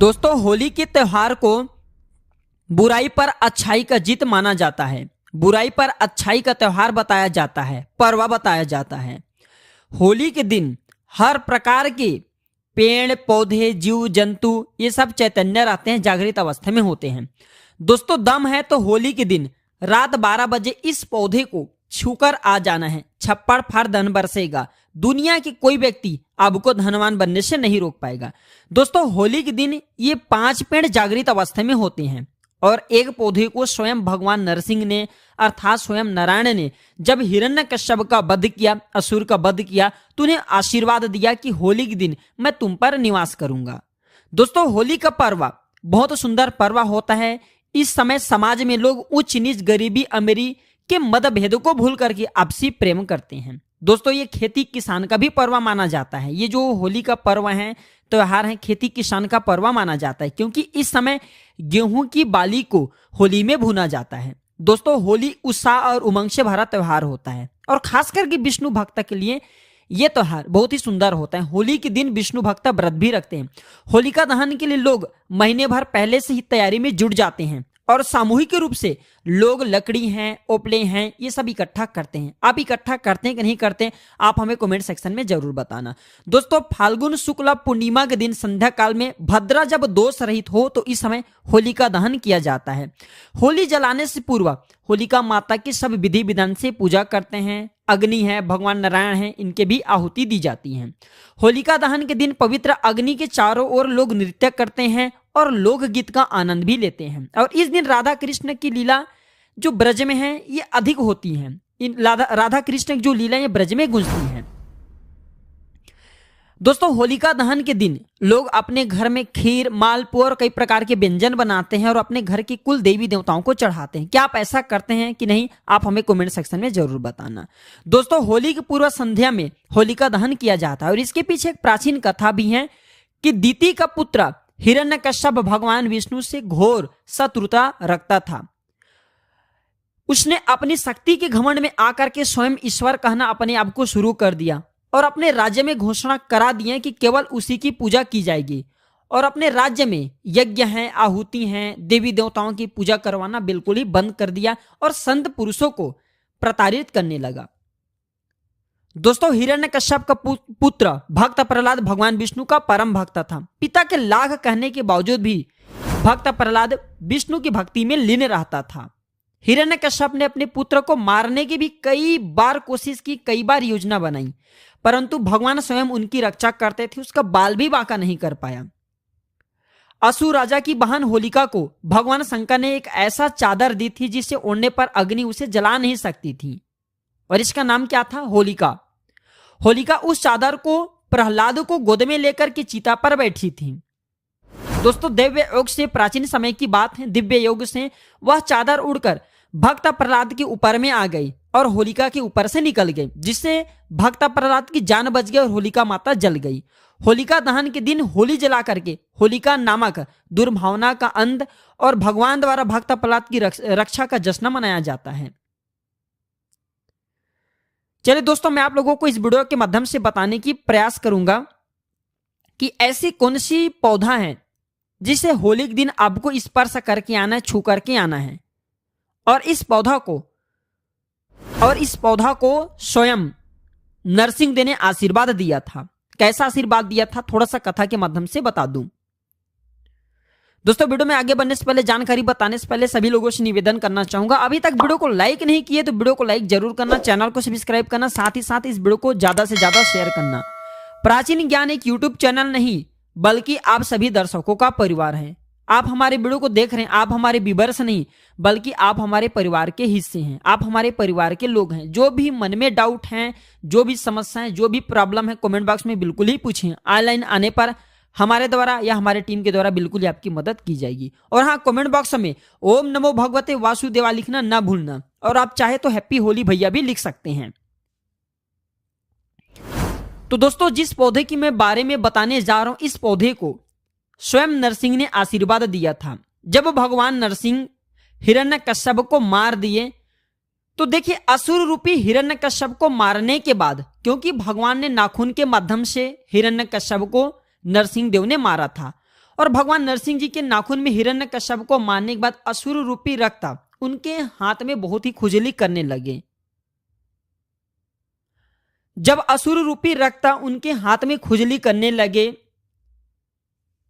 दोस्तों, होली के त्योहार को बुराई पर अच्छाई का जीत माना जाता है। बुराई पर अच्छाई का त्योहार बताया जाता है, पर्व बताया जाता है। होली के दिन हर प्रकार के पेड़ पौधे जीव जंतु ये सब चैतन्य रहते हैं, जागृत अवस्था में होते हैं। दोस्तों, दम है तो होली के दिन रात 12 बजे इस पौधे को छूकर आ जाना है। छप्पड़ फाड़ धन बरसेगा। दुनिया के कोई व्यक्ति आपको धनवान बनने से नहीं रोक पाएगा। दोस्तों, होली के दिन ये 5 पेड़ जागृत अवस्था में होते हैं और एक पौधे को स्वयं भगवान नरसिंह ने अर्थात स्वयं नारायण ने जब हिरण्यकश्यप का वध किया, असुर का वध किया, तो उन्हें आशीर्वाद दिया कि होली के दिन मैं तुम पर निवास करूंगा। दोस्तों, होली का पर्व बहुत सुंदर पर्व होता है। इस समय समाज में लोग उच्च नीच गरीबी अमीरी के मतभेदों को भूल करके आपसी प्रेम करते हैं। दोस्तों, ये खेती किसान का भी पर्व माना जाता है। ये जो होली का पर्व है, त्योहार है, खेती किसान का पर्व माना जाता है, क्योंकि इस समय गेहूं की बाली को होली में भुना जाता है। दोस्तों, होली उत्साह और उमंग से भरा त्योहार होता है और खास करके विष्णु भक्त के लिए यह त्योहार बहुत ही सुंदर होता है। होली के दिन विष्णु भक्त व्रत भी रखते हैं। होलिका दहन के लिए लोग महीने भर पहले से ही तैयारी में जुट जाते हैं और सामूहिक रूप से लोग लकड़ी हैं, ओपले हैं, ये सब इकट्ठा करते हैं। आप इकट्ठा करते हैं कि नहीं करते, आप हमें कमेंट सेक्शन में जरूर बताना। दोस्तों, फाल्गुन शुक्ल पूर्णिमा के दिन संध्या काल में भद्रा जब दोष रहित हो तो इस समय होलिका दहन किया जाता है। होली जलाने से पूर्व होलिका माता की सब विधि विधान से पूजा करते हैं। अग्नि है, भगवान नारायण है, इनके भी आहुति दी जाती है। होलिका दहन के दिन पवित्र अग्नि के चारों ओर लोग नृत्य करते हैं और लोकगीत का आनंद भी लेते हैं। और इस दिन राधा कृष्ण की लीला जो ब्रज में है ये अधिक होती हैं। इन राधा कृष्ण की जो लीला ये ब्रज में गूंजती हैं। दोस्तों, होलिका दहन के दिन लोग अपने घर में खीर, मालपुआ और कई प्रकार के व्यंजन बनाते हैं और अपने घर की कुल देवी देवताओं को चढ़ाते हैं। क्या आप ऐसा करते हैं कि नहीं, आप हमें कमेंट सेक्शन में जरूर बताना। दोस्तों, होली की पूर्व संध्या में होलिका दहन किया जाता है और इसके पीछे एक प्राचीन कथा भी है कि दीति का पुत्र हिरण्यकश्यप भगवान विष्णु से घोर शत्रुता रखता था। उसने अपनी शक्ति के घमंड में आकर के स्वयं ईश्वर कहना अपने आप को शुरू कर दिया और अपने राज्य में घोषणा करा दिए कि केवल उसी की पूजा की जाएगी और अपने राज्य में यज्ञ हैं, आहुति हैं, देवी देवताओं की पूजा करवाना बिल्कुल ही बंद कर दिया और संत पुरुषों को प्रताड़ित करने लगा। दोस्तों, हिरण्यकश्यप का पुत्र भक्त प्रहलाद भगवान विष्णु का परम भक्त था। पिता के लाख कहने के बावजूद भी भक्त प्रहलाद विष्णु की भक्ति में लीन रहता था। हिरण्यकश्यप ने अपने पुत्र को मारने की भी कई बार कोशिश की, कई बार योजना बनाई, परंतु भगवान स्वयं उनकी रक्षा करते थे। उसका बाल भी बांका नहीं कर पाया। असुर राजा की बहन होलिका को भगवान शंकर ने एक ऐसा चादर दी थी जिसे ओढ़ने पर अग्नि उसे जला नहीं सकती थी और इसका नाम क्या था? होलिका। होलिका उस चादर को प्रहलाद को गोद में लेकर के चिता पर बैठी थी। दोस्तों, दिव्य योग से प्राचीन समय की बात है। दिव्य योग से वह चादर उड़कर भक्त प्रहलाद के ऊपर में आ गई और होलिका के ऊपर से निकल गई, जिससे भक्त प्रहलाद की जान बच गई और होलिका माता जल गई। होलिका दहन के दिन होली जला करके होलिका नामक दुर्भावना का अंत और भगवान द्वारा भक्त प्रहलाद की रक्षा का जश्न मनाया जाता है। चलिए दोस्तों, मैं आप लोगों को इस वीडियो के माध्यम से बताने की प्रयास करूंगा कि ऐसी कौन सी पौधा है जिसे होली के दिन आपको स्पर्श करके आना है, छू करके आना है और इस पौधा को स्वयं नरसिंह देव ने आशीर्वाद दिया था। कैसा आशीर्वाद दिया था, थोड़ा सा कथा के माध्यम से बता दूं। दोस्तों, वीडियो में आगे बढ़ने से पहले, जानकारी बताने से पहले सभी लोगों से निवेदन करना चाहूंगा, अभी तक वीडियो को लाइक नहीं किए तो वीडियो को लाइक जरूर करना, चैनल को सब्सक्राइब करना, साथ ही साथ इस वीडियो को ज्यादा से ज्यादा शेयर करना। प्राचीन ज्ञान एक यूट्यूब चैनल नहीं बल्कि आप सभी दर्शकों का परिवार है। आप हमारे वीडियो को देख रहे हैं, आप हमारे व्यूअर्स नहीं बल्कि आप हमारे परिवार के हिस्से हैं। आप हमारे परिवार के लोग हैं। जो भी मन में डाउट हैं, जो भी समस्याएं, जो भी प्रॉब्लम है, कमेंट बॉक्स में बिल्कुल ही पूछें। ऑनलाइन आने पर हमारे द्वारा या हमारे टीम के द्वारा बिल्कुल ही आपकी मदद की जाएगी। और हाँ, कमेंट बॉक्स में ओम नमो भगवते वासुदेवा लिखना ना भूलना और आप चाहे तो हैप्पी होली भैया भी लिख सकते हैं। तो दोस्तों, जिस पौधे की मैं बारे में बताने जा रहा हूं, इस पौधे को स्वयं नरसिंह ने आशीर्वाद दिया था। जब भगवान नरसिंह हिरण्यकश्यप को मार दिए तो देखिए, असुर रूपी हिरण्यकश्यप को मारने के बाद, क्योंकि भगवान ने नाखून के माध्यम से हिरण्यकश्यप को नरसिंह देव ने मारा था और भगवान नरसिंह जी के नाखून में हिरण्यकश्यप को मारने के बाद असुर रूपी रक्त उनके हाथ में बहुत ही खुजली करने लगे। जब असुर रूपी रक्त उनके हाथ में खुजली करने लगे,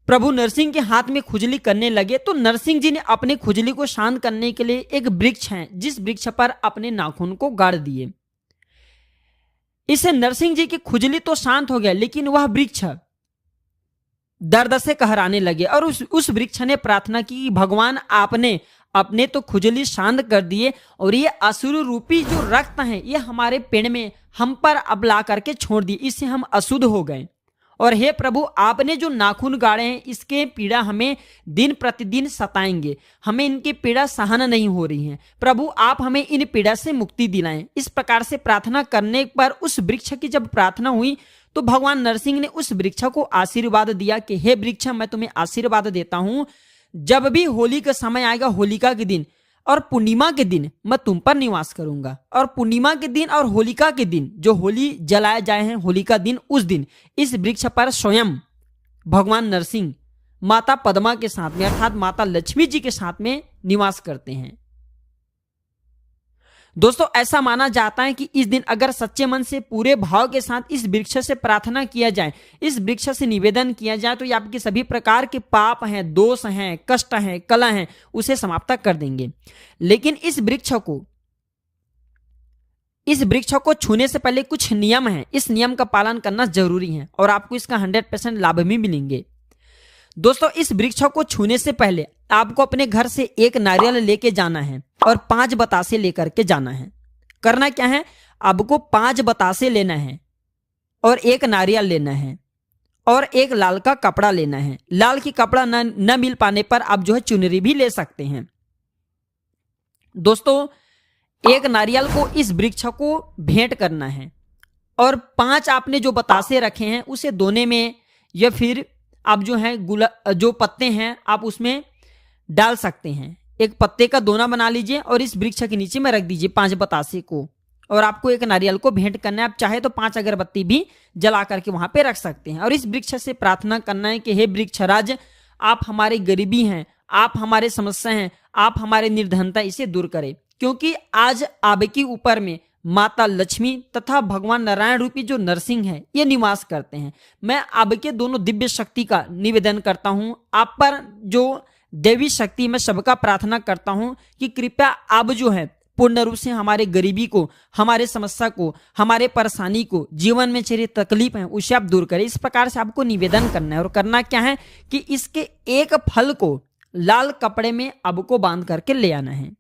प्रभु नरसिंह के हाथ में खुजली करने लगे, तो नरसिंह जी ने अपने खुजली को शांत करने के लिए एक वृक्ष है जिस वृक्ष पर अपने नाखून को गाड़ दिए। इससे नरसिंह जी की खुजली तो शांत हो गया, लेकिन वह वृक्ष दर्द से कहराने लगे और उस वृक्ष ने प्रार्थना की, भगवान आपने अपने तो खुजली शांत कर दिए और ये असुर रूपी जो रक्त है ये हमारे पेड़ में हम पर अब ला करके छोड़ दिए, इससे हम अशुद्ध हो गए। और हे प्रभु, आपने जो नाखून गाड़े हैं इसके पीड़ा हमें दिन प्रतिदिन सताएंगे, हमें इनकी पीड़ा सहन नहीं हो रही है। प्रभु आप हमें इन पीड़ा से मुक्ति दिलाएं। इस प्रकार से प्रार्थना करने पर उस वृक्ष की जब प्रार्थना हुई तो भगवान नरसिंह ने उस वृक्ष को आशीर्वाद दिया कि हे वृक्ष, मैं तुम्हें आशीर्वाद देता हूं, जब भी होली का समय आएगा, होलिका के दिन और पूर्णिमा के दिन मैं तुम पर निवास करूंगा। और पूर्णिमा के दिन और होलिका के दिन जो होली जलाए जाए हैं, होलिका दिन, उस दिन इस वृक्ष पर स्वयं भगवान नरसिंह माता पद्मा के साथ में अर्थात माता लक्ष्मी जी के साथ में निवास करते हैं। दोस्तों ऐसा माना जाता है कि इस दिन अगर सच्चे मन से पूरे भाव के साथ इस वृक्ष से प्रार्थना किया जाए, इस वृक्ष से निवेदन किया जाए, तो ये आपके सभी प्रकार के पाप हैं, दोष हैं, कष्ट हैं, कला हैं, उसे समाप्त कर देंगे। लेकिन इस वृक्ष को छूने से पहले कुछ नियम हैं, इस नियम का पालन करना जरूरी है और आपको इसका 100% लाभ भी मिलेंगे। दोस्तों इस वृक्ष को छूने से पहले आपको अपने घर से एक नारियल लेके जाना है और 5 बतासे लेकर के जाना है। करना क्या है, आपको 5 बतासे लेना है और एक नारियल लेना है और एक लाल का कपड़ा लेना है। लाल की कपड़ा न मिल पाने पर आप जो है चुनरी भी ले सकते हैं। दोस्तों एक नारियल को इस वृक्ष को भेंट करना है और 5 आपने जो बतासे रखे हैं उसे दोने में या फिर आप जो है जो पत्ते हैं आप उसमें डाल सकते हैं। एक पत्ते का दोना बना लीजिए और इस वृक्ष के नीचे में रख दीजिए 5 बतासे को, और आपको एक नारियल को भेंट करना है। आप चाहे तो 5 अगरबत्ती भी जला करके वहां पे रख सकते हैं और इस वृक्ष से प्रार्थना करना है कि हे वृक्षराज, आप हमारी गरीबी हैं, आप हमारे समस्या हैं, आप हमारे निर्धनता इसे दूर करें, क्योंकि आज आपके ऊपर में माता लक्ष्मी तथा भगवान नारायण रूपी जो नरसिंह है ये निवास करते हैं। मैं आपके दोनों दिव्य शक्ति का निवेदन करता हूं, आप पर जो देवी शक्ति मैं सबका प्रार्थना करता हूं कि कृपया आप जो है पूर्ण रूप से हमारे गरीबी को, हमारे समस्या को, हमारे परेशानी को, जीवन में चली तकलीफ है उसे आप दूर करें। इस प्रकार से आपको निवेदन करना है और करना क्या है कि इसके एक फल को लाल कपड़े में आपको बांध करके ले आना है।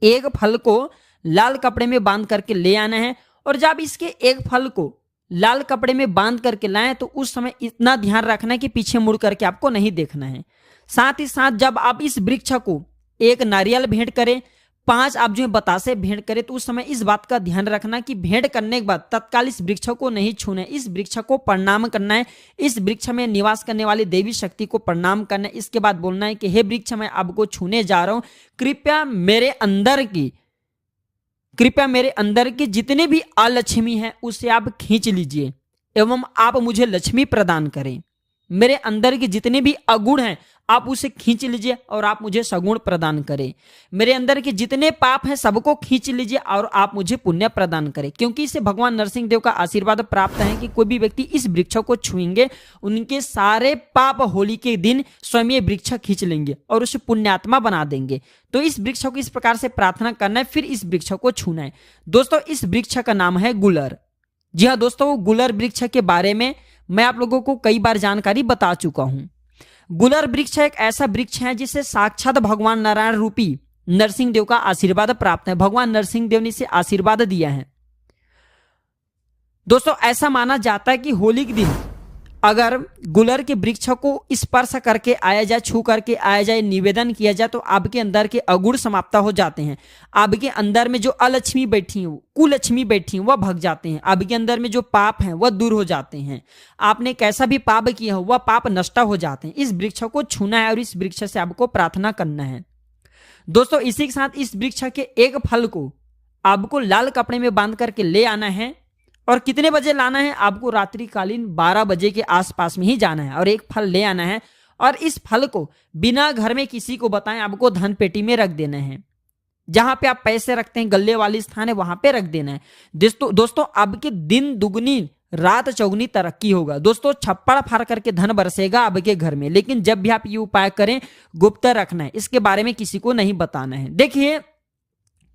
एक फल को लाल कपड़े में बांध करके ले आना है और जब इसके एक फल को लाल कपड़े में बांध करके लाएं तो उस समय इतना ध्यान रखना है कि पीछे मुड़ करके आपको नहीं देखना है। साथ ही साथ जब आप इस वृक्ष को एक नारियल भेंट करें, 5 आप जो है बतासे भेंट करें, तो उस समय इस बात का ध्यान रखना कि भेंट करने के बाद तत्काल इस वृक्ष को नहीं छूना है, इस वृक्ष को प्रणाम करना है, इस वृक्ष में निवास करने वाली देवी शक्ति को प्रणाम करना है। इसके बाद बोलना है कि हे वृक्ष, मैं आपको छूने जा रहा हूं, कृपया मेरे अंदर की जितने भी अलक्ष्मी है उसे आप खींच लीजिए एवं आप मुझे लक्ष्मी प्रदान करें। मेरे अंदर के जितने भी अगुण हैं आप उसे खींच लीजिए और आप मुझे सगुण प्रदान करें। मेरे अंदर के जितने पाप हैं सबको खींच लीजिए और आप मुझे पुण्य प्रदान करें, क्योंकि इसे भगवान नरसिंह देव का आशीर्वाद प्राप्त है कि कोई भी व्यक्ति इस वृक्ष को छुएंगे उनके सारे पाप होली के दिन स्वयं ये वृक्ष खींच लेंगे और उसे पुण्यात्मा बना देंगे। तो इस वृक्ष को इस प्रकार से प्रार्थना करना है, फिर इस वृक्ष को छूना है। दोस्तों इस वृक्ष का नाम है गुलर। जी हाँ दोस्तों, गुलर वृक्ष के बारे में मैं आप लोगों को कई बार जानकारी बता चुका हूं। गुलर वृक्ष एक ऐसा वृक्ष है जिसे साक्षात भगवान नारायण रूपी नरसिंह देव का आशीर्वाद प्राप्त है। भगवान नरसिंह देव ने इसे आशीर्वाद दिया है। दोस्तों ऐसा माना जाता है कि होली के दिन अगर गुलर के वृक्ष को स्पर्श करके आया जाए, छू करके आया जाए, निवेदन किया जाए तो आपके अंदर के अगुण समाप्त हो जाते हैं। आपके अंदर में जो अलक्ष्मी बैठी है, कुलक्ष्मी बैठी है, वह भग जाते हैं। आपके अंदर में जो पाप हैं वह दूर हो जाते हैं। आपने कैसा भी पाप किया हो वह पाप नष्ट हो जाते हैं। इस वृक्ष को छूना है और इस वृक्ष से आपको प्रार्थना करना है। दोस्तों इसी के साथ इस वृक्ष के एक फल को आपको लाल कपड़े में बांध करके ले आना है। और कितने बजे लाना है? आपको रात्रिकालीन 12 बजे के आसपास में ही जाना है और एक फल ले आना है और इस फल को बिना घर में किसी को बताएं आपको धन पेटी में रख देना है। जहां पे आप पैसे रखते हैं, गल्ले वाली स्थान है, वहां पे रख देना है। दोस्तों आपके दिन दुगनी रात चौगुनी तरक्की होगा। दोस्तों छप्पड़ फाड़ करके धन बरसेगा आपके घर में, लेकिन जब भी आप ये उपाय करें गुप्त रखना है, इसके बारे में किसी को नहीं बताना है। देखिए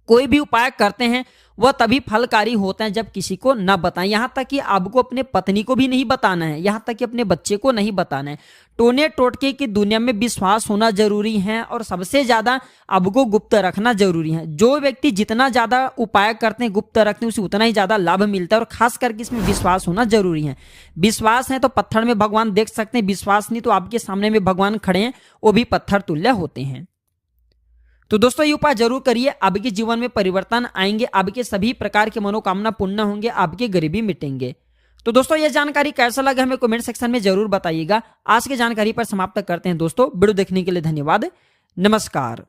कोई भी उपाय करते हैं वह तभी फलकारी होता है जब किसी को न बताएं। यहां तक कि आपको अपने पत्नी को भी नहीं बताना है, यहां तक कि अपने बच्चे को नहीं बताना है। टोने टोटके की दुनिया में विश्वास होना जरूरी है और सबसे ज्यादा आपको गुप्त रखना जरूरी है। जो व्यक्ति जितना ज्यादा उपाय करते हैं, गुप्त रखते हैं, उसे उतना ही ज्यादा लाभ मिलता है और खास करके इसमें विश्वास होना जरूरी है। विश्वास है तो पत्थर में भगवान देख सकते हैं, विश्वास नहीं तो आपके सामने में भगवान खड़े हैं, वो भी पत्थर तुल्य होते हैं। तो दोस्तों ये उपाय जरूर करिए, आपके जीवन में परिवर्तन आएंगे, आपके सभी प्रकार के मनोकामना पूर्ण होंगे, आपके गरीबी मिटेंगे। तो दोस्तों ये जानकारी कैसा लगा हमें कमेंट सेक्शन में जरूर बताइएगा। आज की जानकारी पर समाप्त करते हैं दोस्तों। वीडियो देखने के लिए धन्यवाद। नमस्कार।